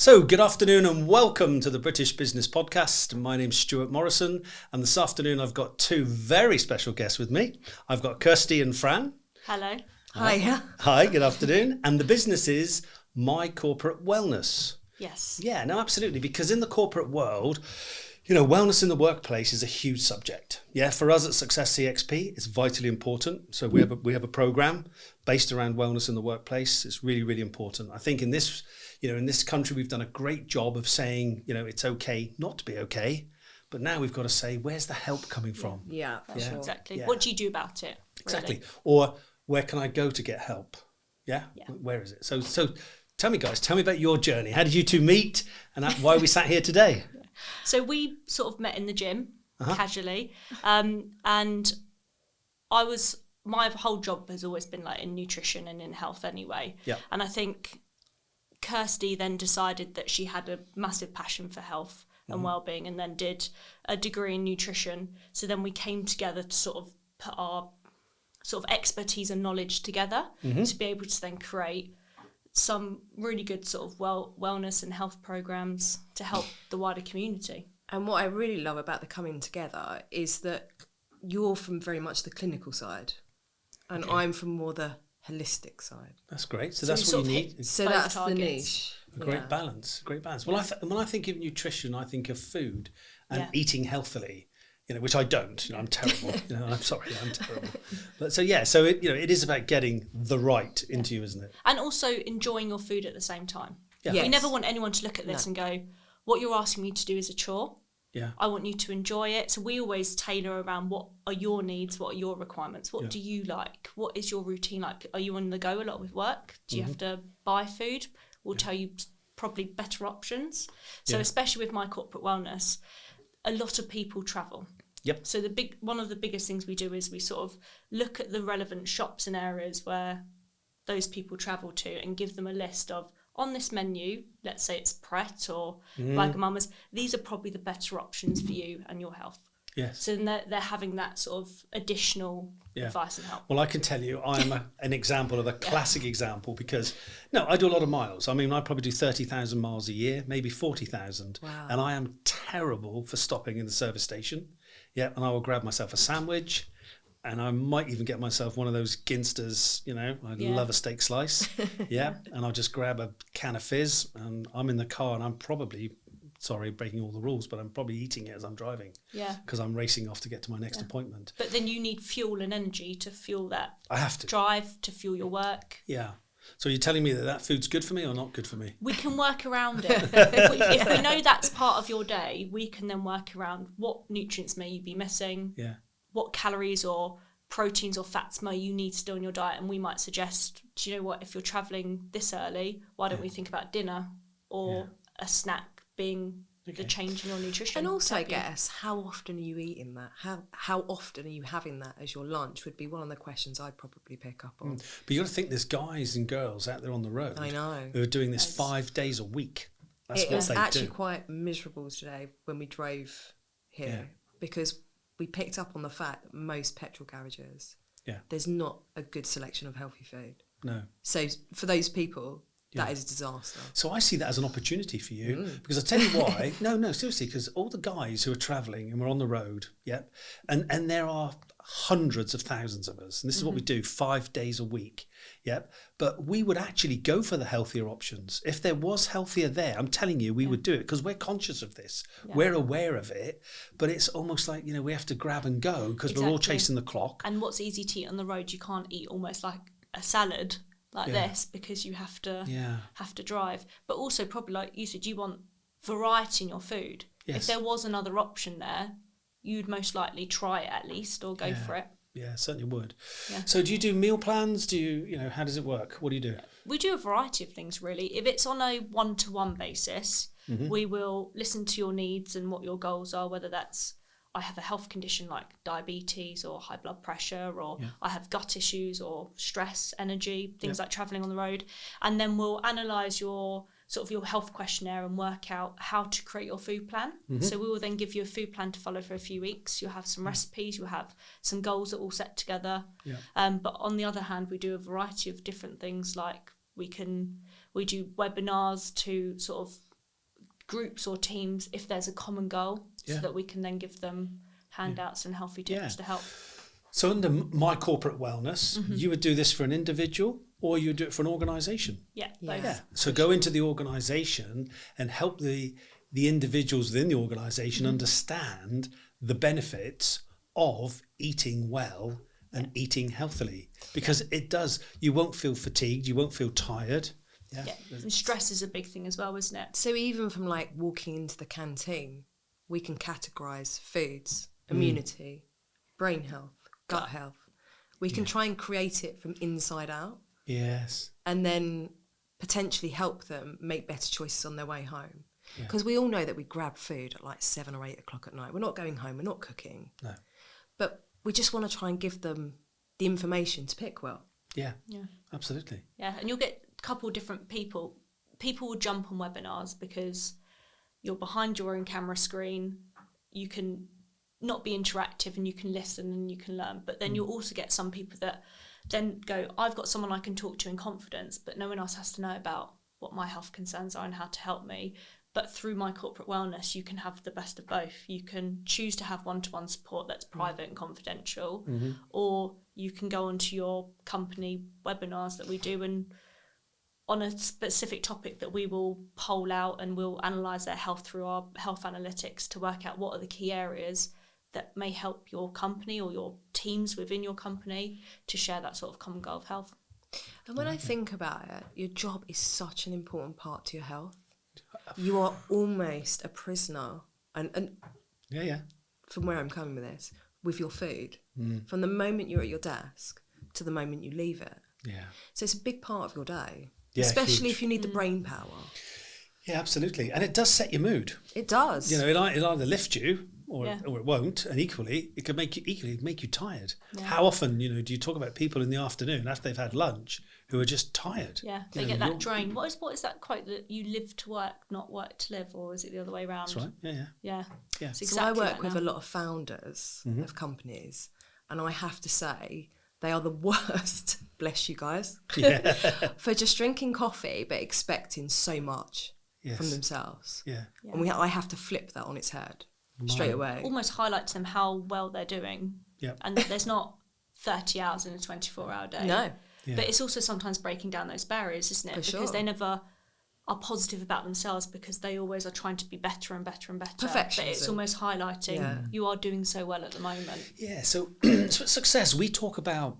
So, good afternoon and welcome to the British Business Podcast. My name's Stuart Morrison, and this afternoon I've got two very special guests with me. I've got Kirsty and Fran. Hello. Hi. Hi, good afternoon. And the business is MyCorporateWellness. Yes. Yeah, no, absolutely. Because in the corporate world, you know, wellness in the workplace is a huge subject. Yeah, for us at Success CXP, it's vitally important. So we have a program based around wellness in the workplace. It's really, really important. I think in this country, we've done a great job of saying, you know, it's okay not to be okay. But now we've got to say, where's the help coming from? Yeah, sure. Exactly. Yeah. What do you do about it? Exactly. Really? Or where can I go to get help? Yeah. Where is it? So tell me, guys, tell me about your journey. How did you two meet and why we sat here today? So we sort of met in the gym casually, and my whole job has always been like in nutrition and in health anyway. Yeah. And I think Kirsty then decided that she had a massive passion for health and well-being, and then did a degree in nutrition. So then we came together to sort of put our sort of expertise and knowledge together to be able to then create some really good sort of wellness and health programs to help the wider community. And what I really love about the coming together is that you're from very much the clinical side, and I'm from more the holistic side. That's great. So So that's we what you sort of need. So Both that's targets. the niche. A great balance. Great balance. Well, when I think of nutrition, I think of food and eating healthily. You know, which I don't. You know, I'm terrible. You know, I'm sorry, I'm terrible. But so it is about getting the right into you, isn't it? And also enjoying your food at the same time. Yeah. Yes. We never want anyone to look at this and go, what you're asking me to do is a chore. Yeah. I want you to enjoy it. So we always tailor around what are your needs, what are your requirements, what do you like, what is your routine like? Are you on the go a lot with work? Do you have to buy food? We'll tell you probably better options. So especially with My Corporate Wellness, a lot of people travel. Yep. So one of the biggest things we do is we sort of look at the relevant shops and areas where those people travel to and give them a list of, on this menu, let's say it's Pret or Wagamama's, these are probably the better options for you and your health. Yes. So then they're having that sort of additional advice and help. Well, I can tell you, I'm an example of a classic example because, I do a lot of miles. I mean, I probably do 30,000 miles a year, maybe 40,000. Wow. And I am terrible for stopping in the service station. Yeah, and I will grab myself a sandwich, and I might even get myself one of those Ginsters, I love a steak slice. Yeah, and I'll just grab a can of fizz, and I'm in the car, and I'm probably, sorry, breaking all the rules, but I'm probably eating it as I'm driving. Yeah. Because I'm racing off to get to my next appointment. But then you need fuel and energy to fuel that. I have to. Drive, to fuel your work. Yeah. So you're telling me that food's good for me or not good for me? We can work around it. If we know that's part of your day, we can then work around what nutrients may you be missing, what calories or proteins or fats may you need still in your diet, and we might suggest, do you know what, if you're travelling this early, why don't we think about dinner or a snack being the change in your nutrition? And also, I guess, how often are you eating that? How often are you having that as your lunch would be one of the questions I'd probably pick up on. But you got to think there's guys and girls out there on the road. I know. Who are doing this 5 days a week. That's It what was they actually do. quite miserable today when we drove here because we picked up on the fact that most petrol garages, there's not a good selection of healthy food. No. So for those people, that is a disaster. So I see that as an opportunity for you because I tell you why. No, seriously, because all the guys who are travelling and we're on the road, and there are hundreds of thousands of us, and this is what we do 5 days a week, but we would actually go for the healthier options. If there was healthier there, I'm telling you, we would do it because we're conscious of this. We're aware of it, but it's almost like, we have to grab and go because we're all chasing the clock. And what's easy to eat on the road, you can't eat almost like a salad like this because you have to drive. But also probably like you said, you want variety in your food. Yes. If there was another option there, you'd most likely try it at least or go for it. Yeah, certainly would. Yeah. So do you do meal plans? Do you, how does it work? What do you do? We do a variety of things really. If it's on a one-to-one basis, we will listen to your needs and what your goals are, whether that's I have a health condition like diabetes or high blood pressure, or I have gut issues or stress, energy, things like travelling on the road. And then we'll analyse your sort of your health questionnaire and work out how to create your food plan. So we will then give you a food plan to follow for a few weeks. You'll have some recipes, you'll have some goals that all set together. But on the other hand, we do a variety of different things, like we do webinars to sort of groups or teams if there's a common goal, so that we can then give them handouts and healthy tips to help. So under My Corporate Wellness, you would do this for an individual or you would do it for an organisation? Yeah, both. Yeah. So go into the organisation and help the individuals within the organisation understand the benefits of eating well and eating healthily, because it does, you won't feel fatigued, you won't feel tired. Yeah. And stress is a big thing as well, isn't it? So even from like walking into the canteen, we can categorise foods, immunity, brain health, gut health. We can try and create it from inside out. Yes. And then potentially help them make better choices on their way home. Because we all know that we grab food at like 7 or 8 o'clock at night. We're not going home, we're not cooking. No. But we just want to try and give them the information to pick well. Yeah. Absolutely. Yeah, and you'll get a couple different people. People will jump on webinars because you're behind your own camera screen. You can not be interactive and you can listen and you can learn. But then you'll also get some people that then go, I've got someone I can talk to in confidence, but no one else has to know about what my health concerns are and how to help me. But through My Corporate Wellness, you can have the best of both. You can choose to have one-to-one support that's private and confidential, or you can go onto your company webinars that we do, and on a specific topic that we will poll out, and we'll analyse their health through our health analytics to work out what are the key areas that may help your company or your teams within your company to share that sort of common goal of health. And when I think about it, your job is such an important part to your health. You are almost a prisoner, and from where I'm coming with this, with your food, from the moment you're at your desk to the moment you leave it. Yeah. So it's a big part of your day, especially if you need the brain power. Yeah, absolutely. And it does set your mood. It does. You know, it'll either lift you or it won't. And equally, it can make you tired. Yeah. How often, do you talk about people in the afternoon after they've had lunch who are just tired? Yeah, they get that drain. What is that quote, that you live to work, not work to live, or is it the other way around? That's right. Yeah. It's exactly so I work with a lot of founders of companies, and I have to say they are the worst, bless you guys, for just drinking coffee but expecting so much from themselves. And I have to flip that on its head straight away. Almost highlight to them how well they're doing. And that there's not 30 hours in a 24-hour day. No. Yeah. But it's also sometimes breaking down those barriers, isn't it? Because they never are positive about themselves, because they always are trying to be better and better and better. Perfectionism. But it's almost highlighting you are doing so well at the moment. Yeah. So success, we talk about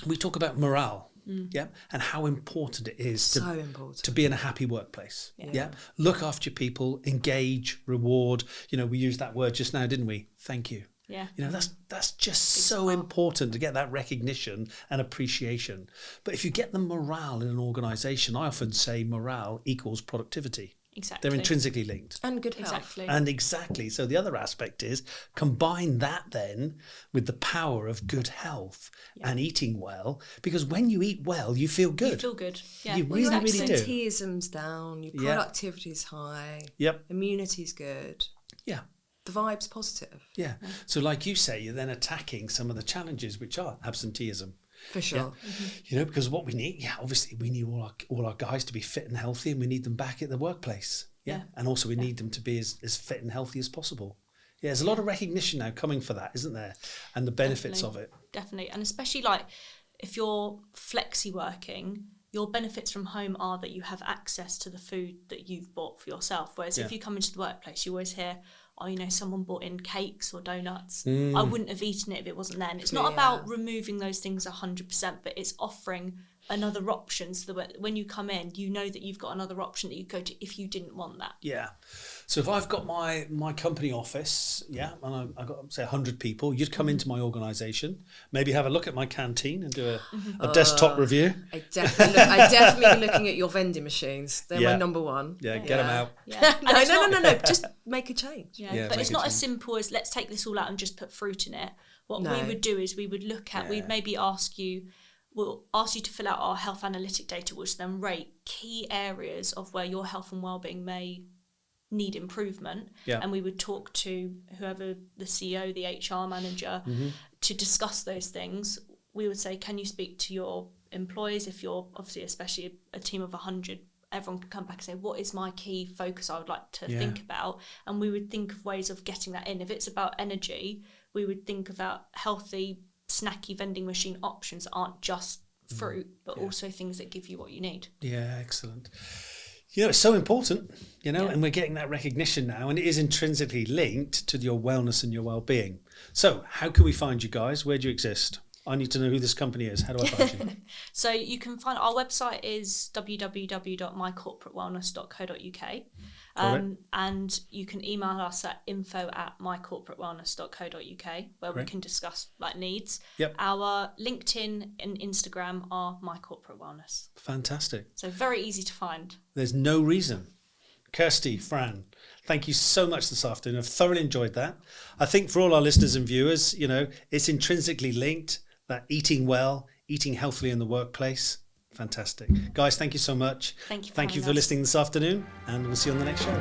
morale. And how important it is to be in a happy workplace. Look after your people, engage, reward. We used that word just now, didn't we? Thank you. Yeah. That's just so important to get that recognition and appreciation. But if you get the morale in an organisation, I often say morale equals productivity. Exactly. They're intrinsically linked. And good health. Exactly. So the other aspect is combine that then with the power of good health and eating well, because when you eat well, you feel good. You feel good. Yeah. You really, really do. Your absenteeism's down, your productivity's high, immunity's good. Yeah. The vibe's positive. Yeah. So like you say, you're then attacking some of the challenges, which are absenteeism. For sure. Yeah. Because what we need, obviously we need all our guys to be fit and healthy, and we need them back at the workplace. Yeah. And also we need them to be as fit and healthy as possible. Yeah, there's a lot of recognition now coming for that, isn't there? And the benefits of it. Definitely. And especially like if you're flexi working, your benefits from home are that you have access to the food that you've bought for yourself. Whereas if you come into the workplace, you always hear, someone bought in cakes or donuts. I wouldn't have eaten it if it wasn't there. And it's not about removing those things 100%, but it's offering another option so that when you come in, you know that you've got another option that you go to if you didn't want that. Yeah. So if I've got my company office, and I've got, say, 100 people, you'd come into my organisation, maybe have a look at my canteen and do a desktop review. I definitely be looking at your vending machines. They're my number one. Yeah, get them out. Yeah. No. Just make a change. Yeah, but it's not as simple as let's take this all out and just put fruit in it. What we would do is we would look at, we'd maybe we'll ask you to fill out our health analytic data, which then rate key areas of where your health and wellbeing may need improvement. And we would talk to whoever, the CEO, the HR manager, to discuss those things. We would say, can you speak to your employees if you're obviously, especially a team of 100, everyone can come back and say, what is my key focus I would like to think about? And we would think of ways of getting that in. If it's about energy, we would think about healthy, snacky vending machine options that aren't just fruit, but also things that give you what you need. Yeah, excellent. It's so important, and we're getting that recognition now, and it is intrinsically linked to your wellness and your well-being. So how can we find you guys? Where do you exist? I need to know who this company is. How do I find you? So you can find our website is www.mycorporatewellness.co.uk. And you can email us at info@mycorporatewellness.co.uk, where we can discuss needs. Yep. Our LinkedIn and Instagram are My Corporate Wellness. Fantastic. So very easy to find. There's no reason. Kirsty, Fran, thank you so much this afternoon. I've thoroughly enjoyed that. I think for all our listeners and viewers, it's intrinsically linked, that eating well, eating healthily in the workplace. Fantastic. Guys, thank you so much. Thank you for listening this afternoon, and we'll see you on the next show.